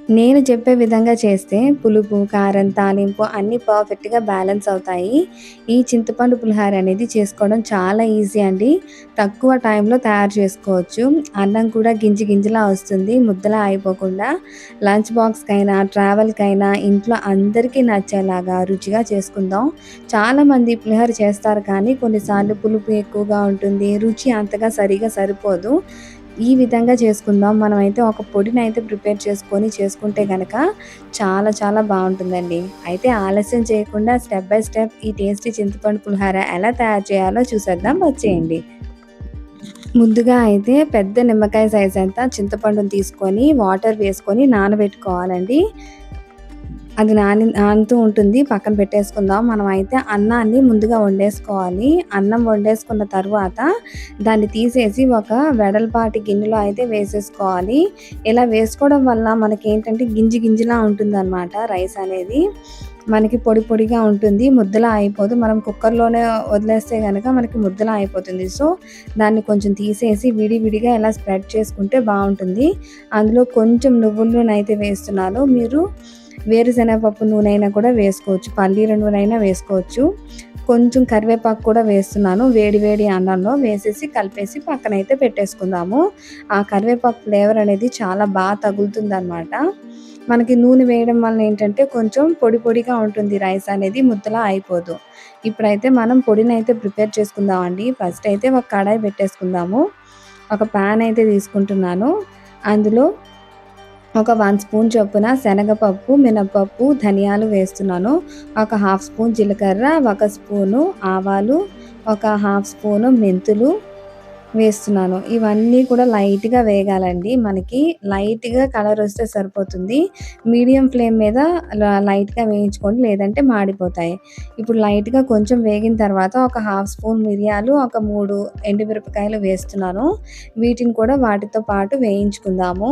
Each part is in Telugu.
నేను చెప్పే విధంగా చేస్తే పులుపు, కారం, తాలింపు అన్నీ పర్ఫెక్ట్‌గా బ్యాలెన్స్ అవుతాయి. ఈ చింతపండు పులిహోర అనేది చేసుకోవడం చాలా ఈజీ అండి. తక్కువ టైంలో తయారు చేసుకోవచ్చు. అన్నం కూడా గింజి గింజలా వస్తుంది. ముద్దలా అయిపోకుండా లంచ్ బాక్స్‌కైనా, ట్రావెల్‌కైనా ఇంట్లో అందరికీ నచ్చేలాగా రుచిగా చేసుకుందాం. చాలామంది పులిహోర చేస్తారు కానీ కొన్నిసార్లు పులుపు ఎక్కువగా ఉంటుంది. రుచి అంతగా సరిగ్గా సరిపోదు. ఈ విధంగా చేసుకుందాం. మనమైతే ఒక పొడినైతే ప్రిపేర్ చేసుకుంటే గనక చాలా చాలా బావుంటుందండి. అయితే ఆలస్యం చేయకుండా స్టెప్ బై స్టెప్ ఈ టేస్టీ చింతపండు పులిహోర ఎలా తయారు చేయాలో చూసేద్దాం వచ్చేయండి. ముందుగా అయితే పెద్ద నిమ్మకాయ సైజ్ అంతా చింతపండుని తీసుకొని వాటర్ వేసుకొని నానబెట్టుకోవాలండి. అది నానుతూ ఉంటుంది. పక్కన పెట్టేసుకుందాం. మనమైతే అన్నాన్ని ముందుగా వండేసుకోవాలి. అన్నం వండేసుకున్న తరువాత దాన్ని తీసేసి ఒక వెడల్పాటి గిన్నెలో అయితే వేసేసుకోవాలి. ఇలా వేసుకోవడం వల్ల మనకేంటంటే గింజి గింజిలా ఉంటుందనమాట రైస్ అనేది. మనకి పొడి పొడిగా ఉంటుంది. ముద్దలా అయిపోదు. మనం కుక్కర్‌లోనే వదిలేస్తే గనక మనకి ముద్దలా అయిపోతుంది. సో, దాన్ని కొంచెం తీసేసి విడివిడిగా ఇలా స్ప్రెడ్ చేసుకుంటే బావుంటుంది. అందులో కొంచెం నువ్వుల నూనె అయితే వేస్తున్నాను. మీరు వేరుశనగపప్పు నూనె అయినా కూడా వేసుకోవచ్చు. పల్లీల నూనె అయినా వేసుకోవచ్చు. కొంచెం కరివేపాకు కూడా వేస్తున్నాను. వేడి వేడి అన్నంలో వేసేసి కలిపేసి పక్కనైతే పెట్టేసుకుందాము. ఆ కరివేపాకు ఫ్లేవర్ అనేది చాలా తగులుతుందనమాట. మనకి నూనె వేయడం వలన ఏంటంటే కొంచెం పొడి పొడిగా ఉంటుంది రైస్ అనేది ముద్దలా అయిపోదు. ఇప్పుడైతే మనం పొడినైతే ప్రిపేర్ చేసుకుందామండి. ఫస్ట్ అయితే ఒక కడాయి పెట్టేసుకుందాము. ఒక పాన్ అయితే తీసుకుంటున్నాను. అందులో ఒక 1 స్పూన్ చొప్పున శనగపప్పు, మినపప్పు, ధనియాలు వేస్తున్నాను. ఒక హాఫ్ స్పూన్ జీలకర్ర, ఒక స్పూను ఆవాలు, ఒక హాఫ్ స్పూను మెంతులు వేస్తున్నాను. ఇవన్నీ కూడా లైట్‌గా వేగాలండి. మనకి లైట్‌గా కలర్ వస్తే సరిపోతుంది. మీడియం ఫ్లేమ్ మీద లైట్‌గా వేయించుకోండి లేదంటే మాడిపోతాయి. ఇప్పుడు లైట్‌గా కొంచెం వేగిన తర్వాత ఒక హాఫ్ స్పూన్ మిరియాలు, ఒక 3 ఎండుమిరపకాయలు వేస్తున్నాను. వీటిని కూడా వాటితో పాటు వేయించుకుందాము.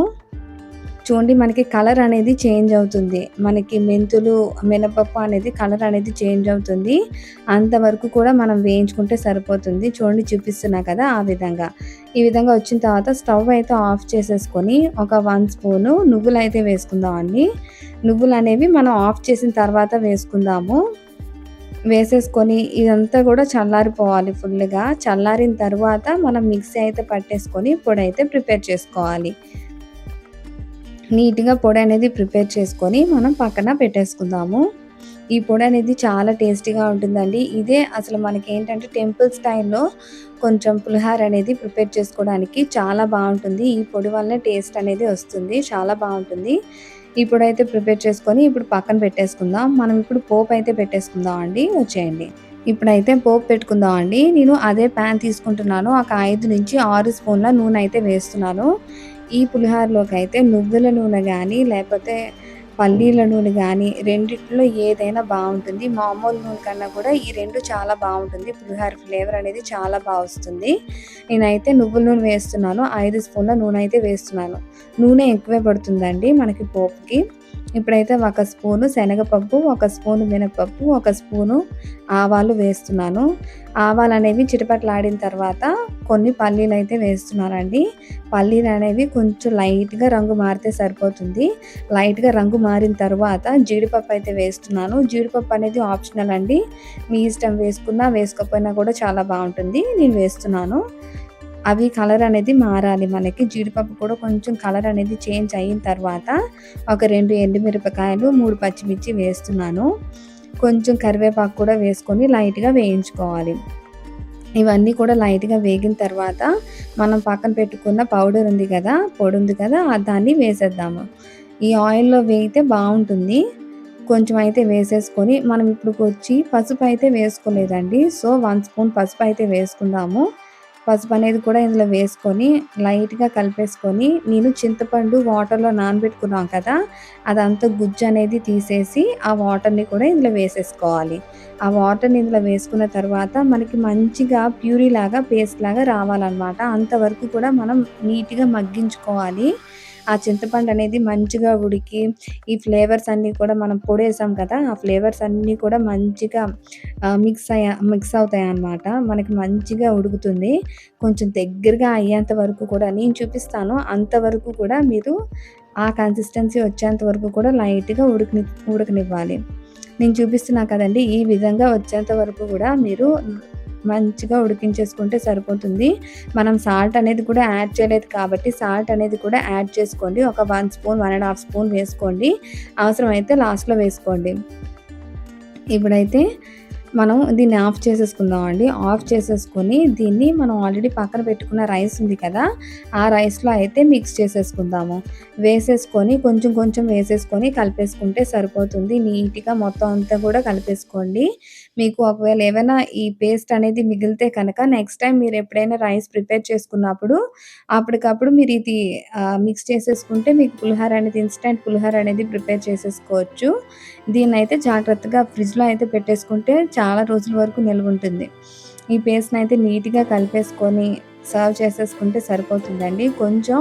చూడండి మనకి కలర్ అనేది చేంజ్ అవుతుంది. మనకి మెంతులు, మినపప్పు అనేది కలర్ అనేది చేంజ్ అవుతుంది. అంతవరకు కూడా మనం వేయించుకుంటే సరిపోతుంది. చూడండి చూపిస్తున్నా కదా! ఆ విధంగా. ఈ విధంగా వచ్చిన తర్వాత స్టవ్ అయితే ఆఫ్ చేసేసుకొని ఒక 1 స్పూను నువ్వులైతే వేసుకుందామండి. నువ్వులనేవి మనం ఆఫ్ చేసిన తర్వాత వేసుకుందాము. వేసేసుకొని ఇదంతా కూడా చల్లారిపోవాలి ఫుల్లుగా. చల్లారిన తరువాత మనం మిక్సీ అయితే పట్టేసుకొని పొడైతే ప్రిపేర్ చేసుకోవాలి. నీట్‌గా పొడనేది ప్రిపేర్ చేసుకొని మనం పక్కన పెట్టేసుకుందాము. ఈ పొడనేది చాలా టేస్టీగా ఉంటుందండి. ఇదే అసలు మనకేంటంటే టెంపుల్ స్టైల్‌లో కొంచెం పులిహోర అనేది ప్రిపేర్ చేసుకోవడానికి చాలా బావుంటుంది. ఈ పొడి వల్లనే టేస్ట్ అనేది వస్తుంది. చాలా బావుంటుంది. ఈ పొడైతే ప్రిపేర్ చేసుకొని ఇప్పుడు పక్కన పెట్టేసుకుందాం. మనం ఇప్పుడు పోపయితే పెట్టేసుకుందాం అండి. వచ్చేయండి. ఇప్పుడైతే పోపు పెట్టుకుందామండి. నేను అదే పాన్ తీసుకుంటున్నాను. ఒక 5-6 స్పూన్ల నూనె అయితే వేస్తున్నాను. ఈ పులిహోరలోకైతే నువ్వుల నూనె గానీ, లేపోతే పల్లీల నూనె గానీ రెండిట్లో ఏదైనా బావుంటుంది. మామూలు నూనె కన్నా కూడా ఈ 2 చాలా బావుంటుంది. పులిహోర ఫ్లేవర్ అనేది చాలా వస్తుంది. నేనైతే నువ్వుల నూనె వేస్తున్నాను. 5 స్పూన్ల నూనె అయితే వేస్తున్నాను. నూనె ఎక్కువే పడుతుందండి మనకి పోపుకి. ఇప్పుడైతే ఒక స్పూను శనగపప్పు, ఒక స్పూను మినపప్పు, ఒక స్పూను ఆవాలు వేస్తున్నాను. ఆవాలనేవి చిటపటలాడిన తర్వాత కొన్ని పల్లీలైతే వేస్తున్నానండి. పల్లీలనేవి కొంచెం లైట్‌గా రంగు మారితే సరిపోతుంది. లైట్‌గా రంగు మారిన తర్వాత జీడిపప్పు అయితే వేస్తున్నాను. జీడిపప్పు అనేది ఆప్షనల్ అండి. మీ ఇష్టం వేసుకున్నా, వేసుకోకపోయినా కూడా చాలా బావుంటుంది. నేను వేస్తున్నాను. అవి కలర్ అనేది మారాలి మనకి. జీడిపప్పు కూడా కొంచెం కలర్ అనేది చేంజ్ అయిన తర్వాత ఒక 2 ఎండుమిరపకాయలు, 3 పచ్చిమిర్చి వేస్తున్నాను. కొంచెం కరివేపాకు కూడా వేసుకొని లైట్‌గా వేయించుకోవాలి. ఇవన్నీ కూడా లైట్‌గా వేగిన తర్వాత మనం పక్కన పెట్టుకున్న పౌడర్ ఉంది కదా! పొడి ఉంది కదా! దాన్ని వేసేద్దాము. ఈ ఆయిల్‌లో వేగితే బావుంటుంది. కొంచెం అయితే వేసేసుకొని మనం ఇప్పుడుకొచ్చి పసుపు అయితే వేసుకోలేదండి. సో, 1 స్పూన్ పసుపు అయితే వేసుకుందాము. పసుపు అనేది కూడా ఇందులో వేసుకొని లైట్‌గా కలిపేసుకొని నేను చింతపండు వాటర్‌లో నానబెట్టుకున్నాం కదా! అదంతా గుజ్జు అనేది తీసేసి ఆ వాటర్‌ని కూడా ఇందులో వేసేసుకోవాలి. ఆ వాటర్‌ని ఇందులో వేసుకున్న తర్వాత మనకి మంచిగా ప్యూరీలాగా పేస్ట్‌లాగా రావాలనమాట. అంతవరకు కూడా మనం నీట్‌గా మగ్గించుకోవాలి. ఆ చింతపండు అనేది మంచిగా ఉడికి ఈ ఫ్లేవర్స్ అన్నీ కూడా మనం పొడేసాం కదా! ఆ ఫ్లేవర్స్ అన్నీ కూడా మంచిగా మిక్స్ అవుతాయన్నమాట. మనకి మంచిగా ఉడుకుతుంది. కొంచెం దగ్గరగా అయ్యేంత వరకు కూడా నేను చూపిస్తాను. అంతవరకు కూడా మీరు ఆ కన్సిస్టెన్సీ వచ్చేంత వరకు కూడా లైట్‌గా ఉడకనివ్వాలి. నేను చూపిస్తున్నా కదండీ! ఈ విధంగా వచ్చేంత వరకు కూడా మీరు మంచిగా ఉడికించేసుకుంటే సరిపోతుంది. మనం సాల్ట్ అనేది కూడా యాడ్ చేయలేదు కాబట్టి సాల్ట్ అనేది కూడా యాడ్ చేసుకోండి. ఒక 1 స్పూన్, 1 ½ స్పూన్ వేసుకోండి. అవసరమైతే లాస్ట్‌లో వేసుకోండి. ఇప్పుడైతే మనం దీన్ని ఆఫ్ చేసేసుకుందామండి. ఆఫ్ చేసేసుకొని దీన్ని మనం ఆల్రెడీ పక్కన పెట్టుకున్న రైస్ ఉంది కదా! ఆ రైస్‌లో అయితే మిక్స్ చేసేసుకుందాము. వేసేసుకొని కొంచెం కొంచెం వేసేసుకొని కలిపేసుకుంటే సరిపోతుంది. నీట్‌గా మొత్తం అంతా కూడా కలిపేసుకోండి. మీకు ఒకవేళ ఏవైనా ఈ పేస్ట్ అనేది మిగిలితే కనుక నెక్స్ట్ టైమ్ మీరు ఎప్పుడైనా రైస్ ప్రిపేర్ చేసుకున్నప్పుడు అప్పటికప్పుడు మీరు ఇది మిక్స్ చేసేసుకుంటే మీకు పులిహోర అనేది ఇన్‌స్టంట్ పులిహోర అనేది ప్రిపేర్ చేసేసుకోవచ్చు. దీన్నైతే జాగ్రత్తగా ఫ్రిడ్జ్‌లో అయితే పెట్టేసుకుంటే చాలా రోజుల వరకు నిల్వుంటుంది. ఈ పేస్ట్‌నైతే నీట్‌గా కలిపేసుకొని సర్వ్ చేసేసుకుంటే సరిపోతుందండి. కొంచెం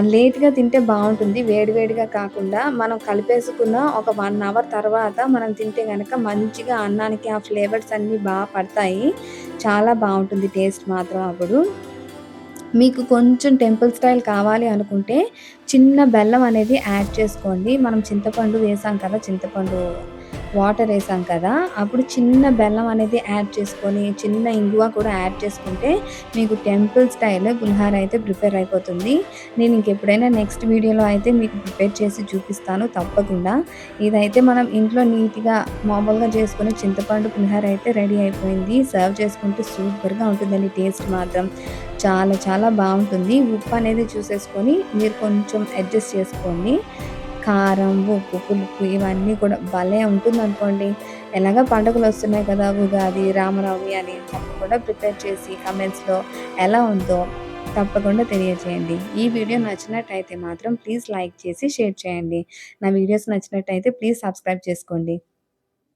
లేట్‌గా తింటే బావుంటుంది. వేడి వేడిగా కాకుండా మనం కలిపేసుకున్న ఒక 1 అవర్ తర్వాత మనం తింటే గనక మంచిగా అన్నానికి ఆ ఫ్లేవర్స్ అన్నీ పడతాయి. చాలా బావుంటుంది టేస్ట్ మాత్రం అప్పుడు. మీకు కొంచెం టెంపుల్ స్టైల్ కావాలి అనుకుంటే చిన్న బెల్లం అనేది యాడ్ చేసుకోండి. మనం చింతపండు వేసాం కదా! చింతపండు వాటర్ ఏసాం కదా! అప్పుడు చిన్న బెల్లం అనేది యాడ్ చేసుకొని, చిన్న ఇంగువ కూడా యాడ్ చేసుకుంటే మీకు టెంపుల్ స్టైల్ పులిహోర అయితే ప్రిపేర్ అయిపోతుంది. నేను ఇంకెప్పుడైనా నెక్స్ట్ వీడియోలో అయితే మీకు ప్రిపేర్ చేసి చూపిస్తాను తప్పకుండా. ఇదైతే మనం ఇంట్లో నీట్‌గా మామూలుగా చేసుకునే చింతపండు పులిహోర అయితే రెడీ అయిపోయింది. సర్వ్ చేసుకుంటే సూపర్‌గా ఉంటుందండి టేస్ట్ మాత్రం. చాలా చాలా బావుంటుంది. ఉప్పు అనేది చూసేసుకొని మీరు కొంచెం అడ్జస్ట్ చేసుకోండి. కారం, ఉప్పు, పులుపు ఇవన్నీ కూడా భలే ఉంటుందనుకోండి. ఎలాగో పండుగలొస్తున్నాయి కదా! ఉగాది, రామనవమి అని తప్పకుండా ప్రిపేర్ చేసి కామెంట్స్‌లో ఎలా ఉందో తప్పకుండా తెలియజేయండి. ఈ వీడియో నచ్చినట్టయితే మాత్రం ప్లీజ్ లైక్ చేసి షేర్ చేయండి. నా వీడియోస్ నచ్చినట్టయితే ప్లీజ్ సబ్స్క్రైబ్ చేసుకోండి.